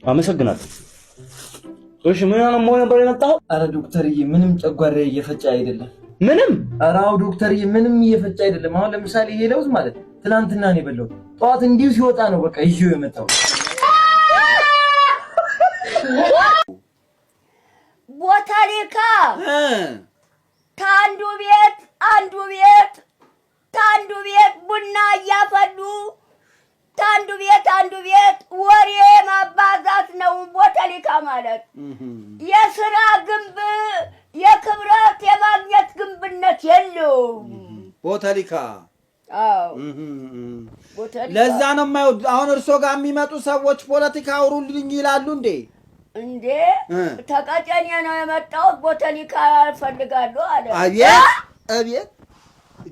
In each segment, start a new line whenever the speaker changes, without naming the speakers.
አመሰግናለሁ። እሺ ምን ነው ነበር የመጣው?
አረ ዶክተርዬ ምንም ጨጓራዬ እየፈጨ አይደለም።
ምንም?
አራው ዶክተርዬ ምንም እየፈጨ አይደለም። አሁን ለምሳሌ ይሄ ለውዝ ማለት ትናንትና ነው የበላው። ጠዋት እንዲሁ ሲወጣ ነው በቃ ይዤው የመጣው።
ቦታሊካ ታንዱ ቤት ቡና እያፈሉ ታንዱ ቤት ወሬ ማባዛት ነው። ቦታሊካ ማለት የሥራ ግንብ የክብረት የማግኘት ግንብነት የለውም።
ቦታሊካ
አዎ
ለዛ ነው የማይወድ። አሁን እርሶ ጋር የሚመጡ ሰዎች ፖለቲካ አውሩልኝ ይላሉ እንዴ?
እንዴ ተቀጨኔ ነው የመጣው። ቦታሊካ ፈልጋለሁ አለ።
አቤት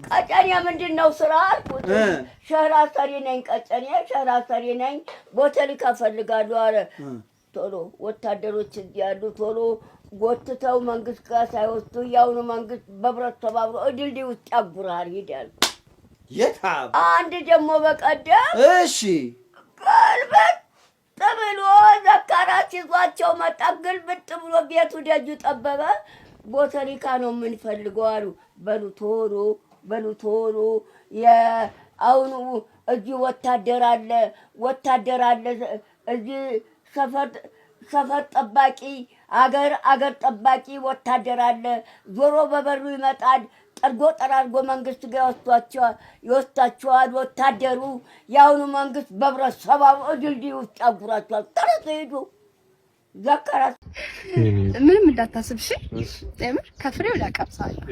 ቀጨኔ ምንድነው ስራ አልኩት። ሸራ ሰሪ ነኝ ቀጨኔ ሸራ ሰሪ ነኝ። ቦታሊካ ፈልጋለሁ አለ። ቶሎ ወታደሮች እዚህ ያሉ ቶሎ ጎትተው መንግስት ጋር ሳይወስዱ ያውኑ መንግስት በብረት ተባብሮ ድልድይ ውስጥ ያጉራል ይላል።
የታብ
አንድ ደግሞ በቀደም
እሺ
ግልብጥ ብሎ ዘካራች ይዟቸው መጣ። ግልብጥ ብሎ ቤቱ ደጁ ጠበበ። ቦታሊካ ነው የምንፈልገው አሉ። በሉ ቶሎ የአሁኑ እዚህ ወታደር አለ እዚህ ሰፈር ጠባቂ አገር ጠባቂ ወታደር አለ። ዞሮ በበሩ ይመጣል። ጠራርጎ መንግስት ጋር ይወስዳቸዋል። ወታደሩ ያውኑ መንግስት በብረት ሰባብሮ ድልድይ ውስጥ ያጉራቸዋል። ተረሱ ሄዱ። ዘከራት
ምንም እንዳታስብ እሺ። እምር ከፍሬው ላቀምሳለሁ።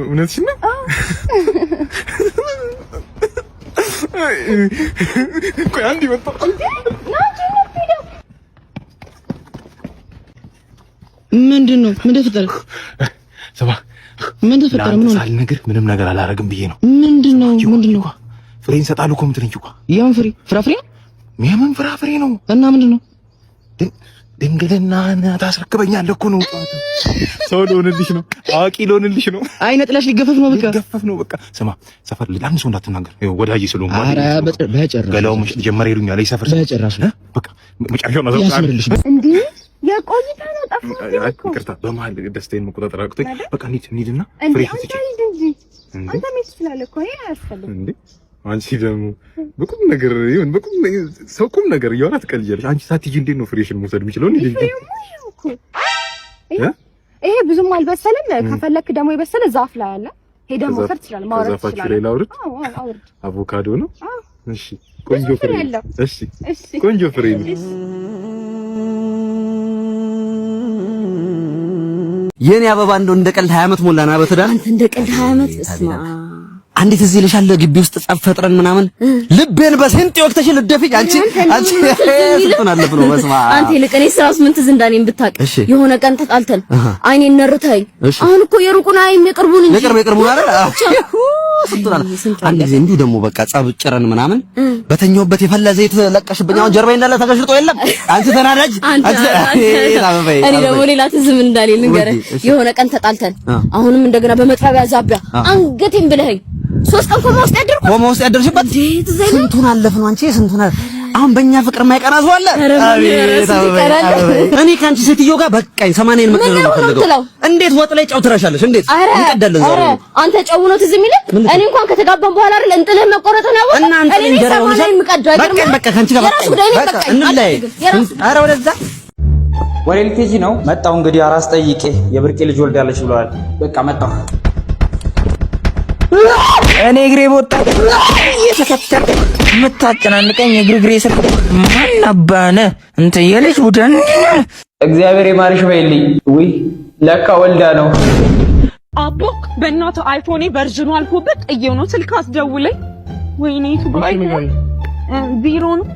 እውነትሽን ነው? ቆይ አንዴ መጣ።
ምንድነው? ምን ተፈጠረ?
ሰባ
ምን ተፈጠረ? ምን ሆነ?
ሳልነግርህ ምንም ነገር አላረግም ብዬ ነው።
ምንድነው?
ፍሬን ሰጣሉ እኮ የምትለኝ እኮ
የምን ፍሬ? ፍራፍሬ?
የምን ፍራፍሬ ነው?
እና ምንድነው?
ድንግልና ታስረክበኛለህ እኮ ነው። ሰው ልሆንልሽ ነው። አዋቂ ልሆንልሽ ነው።
አይነ ጥላሽ ሊገፈፍ ነው።
በቃ ስማ፣ ሰፈር ለአንድ ሰው እንዳትናገር። ወዳጄ ስለሆነ
ኧረ በጭራሽ
ገላው መሽጥ ጀመረ ይሉኛል። ሰፈር
በጭራሽ
በቃ መጨረሻው ነው።
ያስምርልሽ
እንዴ የቆይታ ነው ጠፋ።
ይቅርታ በመሀል ደስታዬን መቆጣጠር አቅቶኝ። በቃ እንሂድና ፍሬ ትጭ
አንተ ምን ትላለህ እኮ ይሄ አያስፈልግም እንዴ?
አንቺ ደግሞ በቁም ነገር ይሁን ሰው ቁም ነገር እያወራ ትቀልጃለሽ። አንቺ ሳትሄጂ እንዴት ነው ፍሬሽን መውሰድ የምችለው?
ይሄ ብዙም አልበሰለም። ከፈለክ ደግሞ የበሰለ ዛፍ ላይ አለ። ሄደህ መውሰድ ትችላለህ። ማውረድ ትችላለህ። ዛፋችሁ ላይ ላውርድ? አውርድ።
አቮካዶ ነው? እሺ ቆንጆ ፍሬ። እሺ ቆንጆ ፍሬ ነው።
የኔ አበባ እንደው እንደ ቀልድ 20 ዓመት ሞላና በትዳር
አንተ እንደ ቀልድ 20 ዓመት እስማ
አንዴት እዚህ ልሻል ግቢ ውስጥ ጸብ ፈጥረን ምናምን ልቤን በሴንጤ ወቅተሽ ልደፊኝ አንቺ ስንቱን አለፍ ነው በስማ
አንተ ለቀኔ ስራስ ምን ትዝ እንዳለኝ ብታውቅ የሆነ ቀን ተጣልተን አይኔን ነርተኝ አሁን እኮ የሩቁን አይም የቅርቡን እንጂ
የቅርቡን አይደል ስንቱን አለ አንድ ጊዜ እንዲሁ ደግሞ በቃ ጸብ ጭረን ምናምን በተኛውበት የፈላ ዘይት ለቀሽብኝ አሁን ጀርባዬ እንዳለ ተገሽጦ የለም አንቺ ተናዳጅ
እኔ ደግሞ ሌላ ትዝ ምን እንዳለኝ ልንገርህ የሆነ ቀን ተጣልተን አሁንም እንደገና በመጥረቢያ ዛቢያ አንገቴን ብለኸኝ 3 ቀን ኮማ ውስጥ ያደርሽበት ስንቱን አለፍ ነው አንቺ ስንቱን አሁን በእኛ ፍቅር የማይቀራ ሰው አለ። እኔ ካንቺ ሴትዮ ጋር በቃኝ 80 መቅደም ነው ፈልገው። እንዴት ወጥ ላይ ጨው ትረሻለሽ? እንዴት እንቀዳለን? ዛሬ አንተ ጨው ነው ትዝ የሚልህ? እኔ እንኳን ከተጋባን በኋላ አይደል እንጥልህ መቆረጥ ነው ያወጣ።
እና አንተ እንጀራ ሆነሽ በቃ ካንቺ ጋር በቃ እንለያይ። ኧረ ወደዛ
ወሬ ልትሄጂ ነው? መጣሁ እንግዲህ አራስ ጠይቄ የብርቄ ልጅ ወልዳለች ብለዋል። በቃ መጣሁ።
እኔ እግሬ ቦጣ እየተከተል የምታጨናንቀኝ እግሬ ስር ማን አባነ እንተ የልጅ ቡድን
እግዚአብሔር የማርሽ በይልኝ። ውይ ለካ ወልዳ ነው።
አቦክ በእናትህ አይፎኔ ቨርዥኑ አልፎበት እየው ነው ስልክ አስደውለኝ። ወይኔ ቱባይ ዜሮ ነው።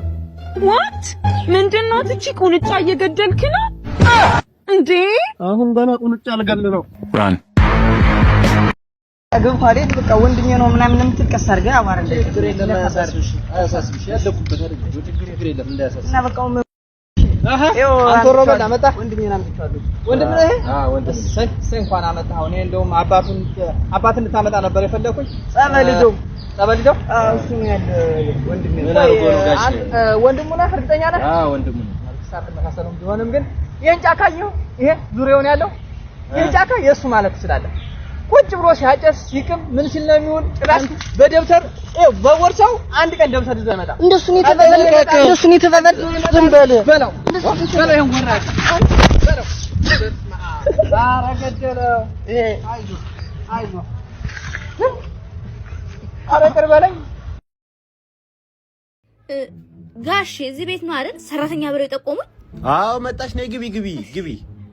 ዋት ምንድነው? ትቺ ቁንጫ እየገደልክ ነው እንዴ?
አሁን ገና ቁንጫ ልገል ነው።
ራን
አገንፋሌት በቃ ወንድሜ ነው ምናምን የምትልቀስ አድርገህ አማረኝ።
ችግር የለም አያሳስብሽ ያለኩበት አይደል? ችግር የለም እንዳያሳስብሽ
እና በቃ
አንተ ሮበል አመጣ ወንድሜ ነው አመጣለሁ። ወንድሜ ነው ይሄ?
ወንድሜ ሰይ እንኳን አመጣው። እኔ እንደውም አባቱን እንድታመጣ ነበር የፈለኩኝ።
ጸበልጆ
እሱ ነው ያለ ወንድሜ ነው።
ወንድሙ ነው እርግጠኛ ነህ?
ወንድሙ ነው።
ሳር ተመሳሰለው ቢሆንም ግን ይሄን ጫካ ይሄ ዙሪያውን ያለው ይሄ ጫካ የሱ ማለት ትችላለህ። ቁጭ ብሎ ሲያጨስ ሲቅም ምን ሲል ነው የሚውል? ጭራሽ በደብተር በቦርሳው አንድ ቀን ደብተር ይዞ ይመጣ። እንደሱን የተበበል ዝም በል በለው ይሄን ወራ በለው ኧረ ገደለው። ይሄ አይዞህ ኧረ ቅር በለኝ።
ጋሼ እዚህ ቤት ነው አይደል ሰራተኛ ብለው የጠቆሙት?
አዎ መጣሽ። ነይ ግቢ።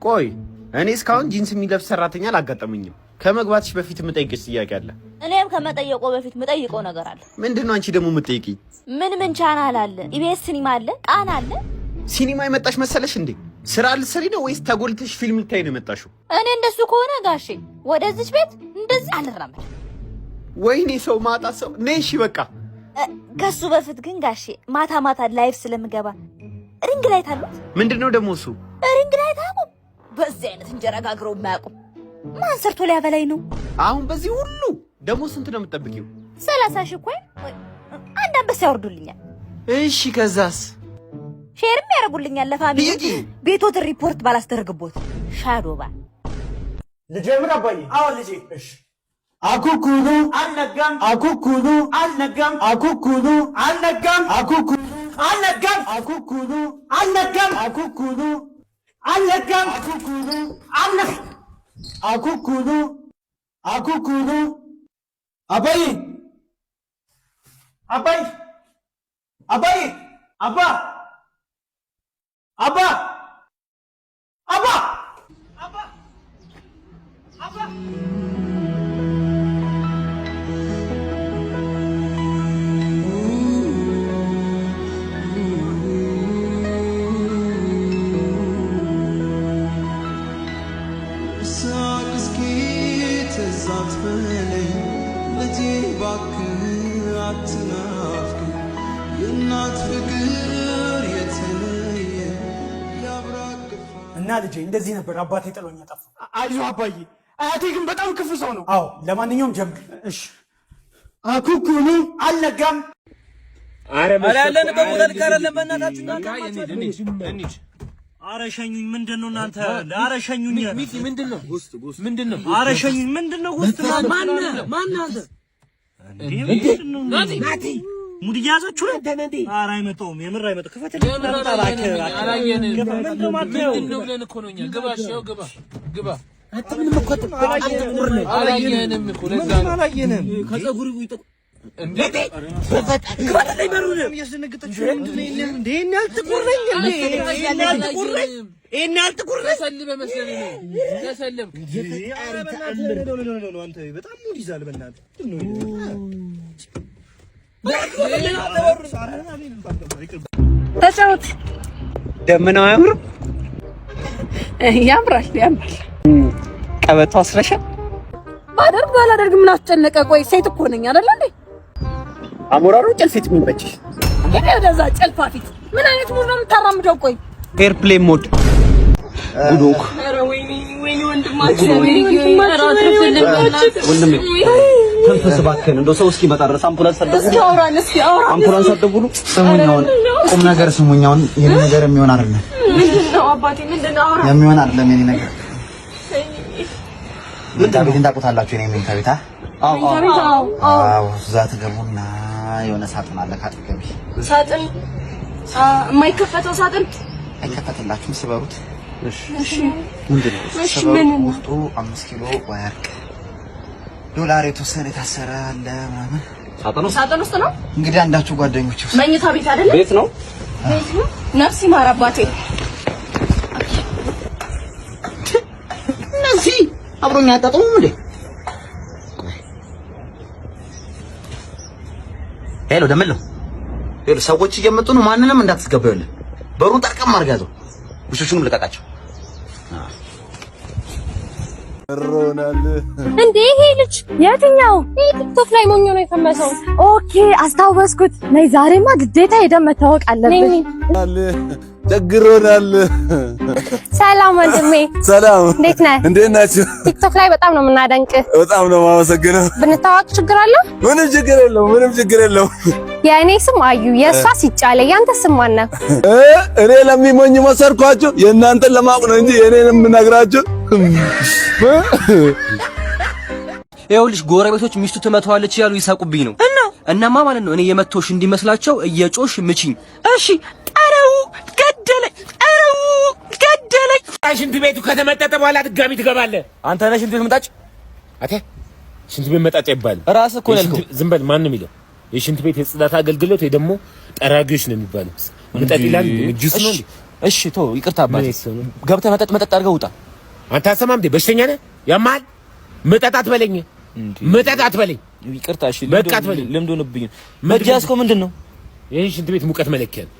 ቆይ እኔ እስካሁን ጂንስ የሚለብስ ሰራተኛ አላጋጠመኝም። ከመግባትሽ በፊት የምጠይቅሽ ጥያቄ አለ።
እኔም ከመጠየቆ በፊት የምጠይቀው ነገር አለ።
ምንድነው? አንቺ ደግሞ የምትጠይቂኝ?
ምን ቻናል አለ? ኢቢኤስ ሲኒማ አለ? ቃና አለ?
ሲኒማ የመጣሽ መሰለሽ እንዴ? ስራ ልትሰሪ ነው ወይስ ተጎልተሽ ፊልም ልታይ ነው የመጣሽው?
እኔ እንደሱ ከሆነ ጋሼ ወደዚች ቤት እንደዚህ አልራመድ።
ወይኔ ሰው ማጣ ሰው ነይ። እሺ በቃ
ከሱ በፊት ግን ጋሼ ማታ ላይፍ ስለምገባ ሪንግ ላይት አሉት።
ምንድነው ደግሞ እሱ?
ሪንግ ላይት አቁ። በዚህ አይነት እንጀራ ጋግረው የማያውቁ ማን ሰርቶ ሊያበላኝ ነው?
አሁን በዚህ ሁሉ ደግሞ ስንት ነው የምትጠብቂው?
30 ሺህ ቆይ አንድ አንበሳ ያወርዱልኛል።
እሺ ከዛስ?
ሼርም ያደርጉልኛል ለፋሚሊ። ቤቶትን ሪፖርት ባላስደርግቦት ሻዶባ
ልጀምር አባዬ። አዎ ልጄ። እሺ አኩኩሉ አልነጋም፣ አኩኩሉ አልነጋም፣ አኩኩሉ አልነጋም፣ አኩኩሉ አልነጋም፣ አኩኩሉ አልነጋም፣ አኩኩሉ አልነጋም፣ አኩኩሉ አልነጋም፣ አኩኩሉ አኩኩሉ አባዬ አባዬ አባዬ አባ አባ አባ አባ አባ እና ልጄ እንደዚህ ነበር አባቴ ጥሎኝ ያጠፋው። አይዞህ አባዬ። አያቴ ግን በጣም ክፉ ሰው ነው። አዎ ለማንኛውም ጀምር። እሺ አኩኩሉ አልነጋም።
አረ
ያለን በሞራል ካረለን በእናታችሁ
አረ ሸኙኝ። ምንድነው እናንተ? አረ ሸኙኝ።
ሚኪ ምንድነው?
ምንድነው? አረ ሸኙኝ። ምንድነው? ውስጥ ማን አንተ? ምንድነው? ናቲ ሙድ ያዛችሁ ነው? ኧረ አይመጣውም። የምር አይመጣው። ክፈትልኝ። ምንድነው ብለን እኮ ነው እኛ። ግባ እሺ፣ ያው ግባ። አንተ ምንም እኮ አላየንም እኮ ለዛ ነው። አላየንም። ከፀጉሩ ይጠቁ እንዴ በፈጣሪ ከፈለኝ በሩን እያስደነገጣችሁ እንዴ እንዴ ያልጥቁርኝ እንዴ ያልጥቁርኝ እኔ ያልጥቁር ተሰልበ መሰለኝ ነው ተሰልም አንተ በጣም ሙድ ይዛል በእናትህ
ተጫወት
ደመናው አያምርም?
ያምራል።
ቀበቶ አስረሻ
ባደርግ ባላደርግ ምን አስጨነቀ? ቆይ ሴት እኮ ነኝ አይደል እንዴ?
አሞራሩ ጨልፊት ምን በጭሽ
እንዴ? ወደዛ ጨልፋ ፊት ምን አይነት ሙድ ነው የምታራምደው? ቆይ
ኤርፕሌን ሞድ ጉዶክ።
ኧረ ወይኔ ወንድማችን
ወንድሜ ተንፈስ እባክህን። እንደው ሰው እስኪመጣ ድረስ አምቡላንስ አደውሉ። ስሙኛውን ቁም ነገር ስሙኛውን። ይሄን ነገር የሚሆን አይደለም።
ምንድነው አባቴ? ምንድነው አውራ?
የሚሆን አይደለም የኔ ነገር። መኝታ ቤት እንዳውቁታላችሁ የኔ መኝታ ቤት። አዎ እዛ ትገቡና የሆነ ሳጥን አለ ካጠገቢ።
ሳጥን የማይከፈተው ሳጥን
አይከፈትላችሁም፣ ስበሩት።
እሺ
ምንድነው?
እሺ ምን
ውስጡ 5 ኪሎ ወርቅ ዶላር የተወሰነ የታሰረ አለ ምናምን።
ሳጥን ውስጥ ነው
እንግዲህ አንዳችሁ ጓደኞች ውስጥ
መኝታ ቤት አይደለም?
ቤት ነው።
ነፍስ ይማር አባቴ።
እነዚህ አብሮኝ አጣጣሙም እንዴ? ሄሎ ደመለው፣ ሄሎ ሰዎች እየመጡ ነው። ማንንም እንዳትስገባው። ይኸውልህ በሩን ጠርቀም አድርገህ ያዘው። ውሾቹንም ልቀቃቸው።
ሮናል
እንዴ ይሄ ልጅ የትኛው ቲክቶክ ላይ ሞኞ ነው የፈመሰው? ኦኬ አስታወስኩት። ነይ ዛሬማ ግዴታ ሄደን መታወቅ አለብን።
ቸግሮናል።
ሰላም ወንድሜ።
ሰላም፣
እንዴት ነህ?
እንዴት ናችሁ?
ቲክቶክ ላይ በጣም ነው የምናደንቅህ።
በጣም ነው የማመሰግነው።
ብንታወቅ ችግር አለ?
ምንም ችግር የለውም፣ ምንም ችግር የለውም።
የእኔ ስም አዩ፣ የእሷ ሲጫለ። ያንተ ስም ማን ነው?
እኔ ለሚሞኝ መሰርኳችሁ፣ የእናንተን ለማወቅ ነው እንጂ የእኔን የምነግራችሁ።
ይኸውልሽ ጎረቤቶች ሚስቱ ትመታዋለች እያሉ ይሳቁብኝ ነው። እናማ ማለት ነው እኔ የመቶሽ እንዲመስላቸው እየጮሽ ምቺኝ።
እሺ ጠረው ገደለኝ፣ ጠረው ገደለኝ። ሽንት ቤቱ ከተመጠጠ በኋላ ድጋሚ ትገባለህ።
አንተ ነህ ሽንት ቤት መጣጭ?
አቴ ሽንት ቤት መጣጭ አይባልም።
ራስህ እኮ ነው ያልከው።
ዝም በል። ማን ነው የሚለው? የሽንት ቤት የጽዳት አገልግሎት ወይ ደግሞ ጠራጊዎች ነው የሚባለው። መጠጥ ይላል ጁስ ነው።
እሺ ቶ ይቅርታ አባቴ፣ ገብተህ መጠጥ አድርገህ ውጣ።
አንተ አሰማም እንዴ? በሽተኛ ነህ? ያማል። መጠጥ አትበለኝ፣ መጠጥ አትበለኝ።
ይቅርታ እሺ።
በቃ አትበለኝ።
ልምድ ሆነብኝ። መጃስኮ ምንድን ነው?
ይሄ ሽንት ቤት ሙቀት መለኪያ ነው።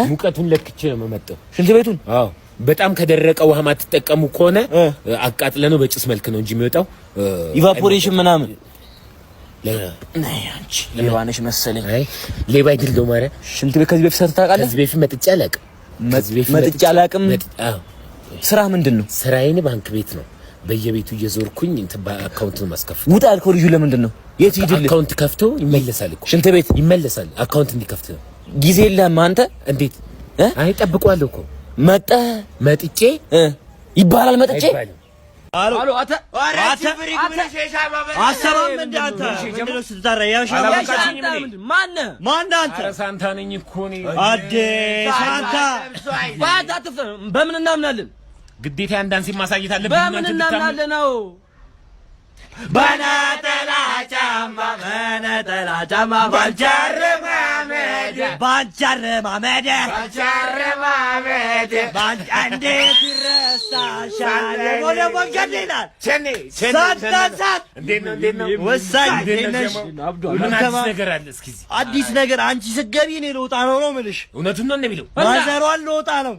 ሙቀቱን ለክቼ ነው የምመጣው
ሽንት ቤቱን።
አዎ በጣም ከደረቀ ውሃ ማትጠቀሙ ከሆነ አቃጥለ ነው በጭስ መልክ ነው እንጂ የሚወጣው
ኢቫፖሬሽን ምናምን።
አንቺ
ሌባ ነሽ መሰለኝ።
አይ ሌባ አይደለም ማለት።
ሽንት ቤት ከዚህ በፊት ሰርተህ ታውቃለህ?
ከዚህ በፊት መጥቼ አላውቅም።
መጥቼ አላውቅም። አዎ ስራ ምንድን ነው?
ስራዬን ባንክ ቤት ነው። በየቤቱ እየዞርኩኝ እንትን በአካውንት ነው ማስከፍት።
ውጣ አልከው ልጁ ለምንድን ነው? የት ሂድልህ?
አካውንት ከፍቶ ይመለሳል እኮ ሽንት ቤት ይመለሳል። አካውንት እንዲከፍት ነው።
ጊዜ የለህም አንተ?
እንዴት? አይ ጠብቀዋለሁ እኮ መጥቼ
ይባላል። መጥቼ
አሎ
አታ አሰማም እንደ አንተ ምንድነው ስትዛራ? ማን አንተ?
ኧረ ሳንታ ነኝ እኮ እኔ።
አዴ ሳንታ ባታ በምን እናምናለን?
ግዴታ አንዳንድ ማሳየት አለብኝ።
በምን እናምናለን ነው? በነጠላ ጫማ ባንቻር ማመድ እንዴት ይረሳሻል? ወደ መንገድ ይላል ሳታሳት። እንዴት ነው ወሳኝ
ነገር አለ? እስኪ
አዲስ ነገር አንቺ ስትገቢ እኔ ልወጣ ነው የምልሽ።
እውነቱን ነው የሚለው።
ማዘሯን ልወጣ ነው።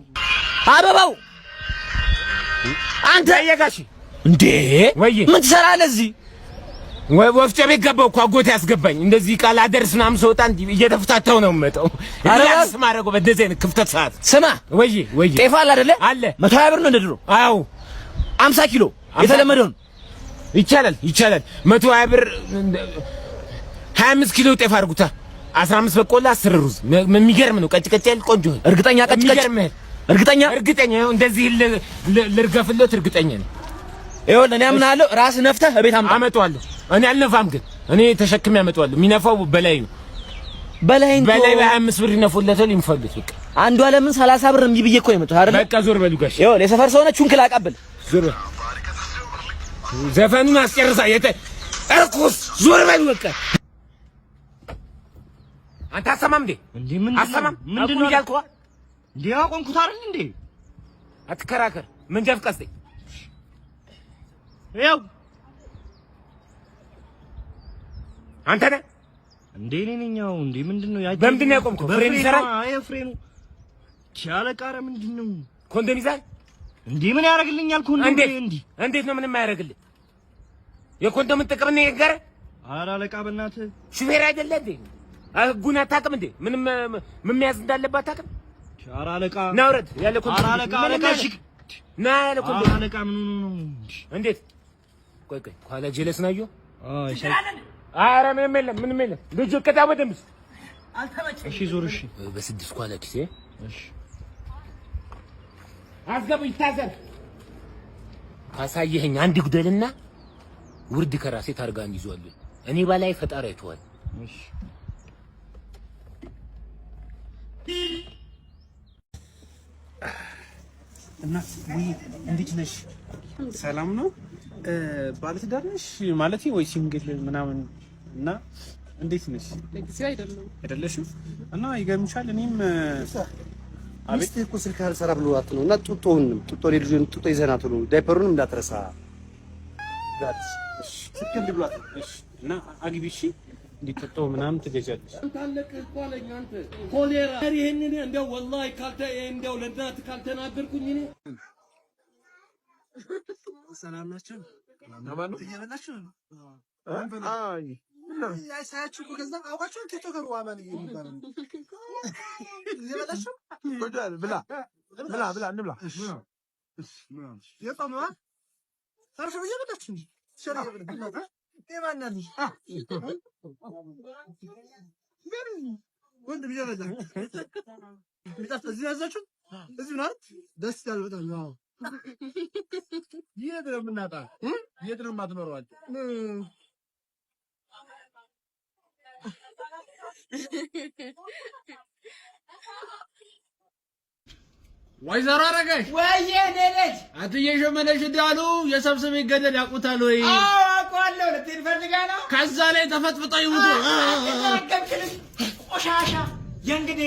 አበባው አንተ የጋሽ እንዴ
ወይ
ምን ትሰራለህ እዚህ?
ወፍጮ ቤት ገባሁ እኮ አጎቴ ያስገባኝ። እንደዚህ ቃል አደርስ ምናምን ስወጣ እየተፈታተው ነው የምመጣው። አራስ ማረጎ በደዘ አይነት ክፍተት ሰዓት
ስማ
ወይ
ጤፍ አለ አይደለ?
አለ
120 ብር ነው እንደ ድሮ።
አዎ
50 ኪሎ የተለመደው
ይቻላል 120 ብር 25 ኪሎ ጤፍ አድርጉታ። 15 በቆሎ 10 ሩዝ። የሚገርም ነው። ቀጭ ያለ ቆንጆ።
እርግጠኛ እርግጠኛ
እንደዚህ ልርገፍለት እርግጠኛ ነኝ።
ይኸውልህ እኔ አምናለሁ። ራስህ ነፍተህ እቤት
አመጣዋለሁ። እኔ አልነፋም፣ ግን እኔ ተሸክሜ አመጣዋለሁ። የሚነፋው በላይ ነው። በላይ በ25 ብር ይነፉለታል። ይንፈልት በቃ
አንዱ አለምን 30 ብር እምቢ ብዬሽ እኮ ነው የመጣው አይደል?
በቃ ዞር በሉ ጋሽ።
ይኸውልህ የሰፈር ሰው ነህ። ቹንክል አቀብል
ዞር በል። ዘፈኑን አስጨርሳ እርኩስ ዞር በሉ በቃ። አንተ አሰማም እንዴ? አሰማም ምንድን ነው ያልኩህ?
እንዴ አቆምኩት አይደል እንዴ?
አትከራከር። መንጃ ፍቃድ ስጠኝ።
ያው
አንተ ነህ
እንዴ? እኔ ነኝ። ያው እንዴ ምንድን ነው ያጅ?
በምንድን ነው ያቆምከው? ፍሬን ይሰራል?
አይ ፍሬኑ ቻለቃረ ምንድን ነው?
ኮንዶም ይዛል
እንዴ? ምን ያደርግልኛል ኮንዶም?
እንዴት ነው ምንም አያደርግልህ? የኮንዶም ጥቅም ነው የነገረ?
ኧረ አለቃ በእናትህ
ሹፌር አይደለ እንዴ? ህጉን አታውቅም እንዴ? ምንም ምን መያዝ እንዳለበት አታውቅም?
ኧረ አለቃ
ና ውረድ ያለ ኮንዶም።
ኧረ አለቃ እሺ
ና ያለ ኮንዶም።
አለቃ ምን ነው?
እንዴት? ቆይ ኋላ ጀለስ ናዩ።
እሺ
ኧረ ምንም የለም። ልጅ ቀጣ በደምስ
አልተመቸኝ። እሺ ዞር። እሺ
በስድስት ኋላ ኪሴ
እሺ
አስገቡ። ይታዘር ካሳየኸኝ አንድ ጉደልና ውርድ ከራሴ ታርጋን ይዟል። እኔ ባላይ ፈጣሪ አይተዋል።
እሺ
እናት ወይ እንዴት ነሽ? ሰላም ነው? ባለትዳር ነሽ ማለት ወይ ሲንግል ምናምን? እና እንዴት ነሽ?
ለጊዜው አይደለሽም?
እና ይገርምሻል እኔም
አቤት እኮ ስልክ አልሰራ ብሏት ነው። እና ጡጦ ልጅን ጡጦ ይዘናት ነው። ዳይፐሩንም እንዳትረሳ ጋር ስልክ ብሏት።
እሺ እና አግቢ። እሺ እንዲጠጣው ምናምን ትገዣለሽ።
ታለቅ እኮ አለኝ አንተ ኮሌራ ይሄንን እንደው ወላሂ ካልተ እንደው ለእናትህ ካልተናገርኩኝ እኔ
ሰላም ናችሁ?
ነው እየበላችሁ ነው?
አይ
ሳያችሁ እኮ ከዛ አውቃችሁ ቲክቶከሩ አማን የሚባለው እየበላችሁ
ብላ ብላ ብላ እንብላ። የጣምዋ ታርፈ በየበታችን ሸራ ብላ የማናል ወንድ ቢያበዛ ምጣፍ እዚህ ያዛችሁ እዚህ ነው ደስ ያለ በጣም ነው። የት ነው የምናጣ? የት ነው የማትኖረው?
ወይዘሮ አረጋሽ
ወይዬ እኔ ልጅ
አትዬ ሸመነሽ እንዳሉ የሰብስቤ ገደል ያውቁታል ወይ?
አዎ አውቀዋለሁ። ልትሄድ ፈልጋ ነው።
ከዛ ላይ ተፈጥፍጠው ይሙቱ
ቆሻሻ የእንግዲህ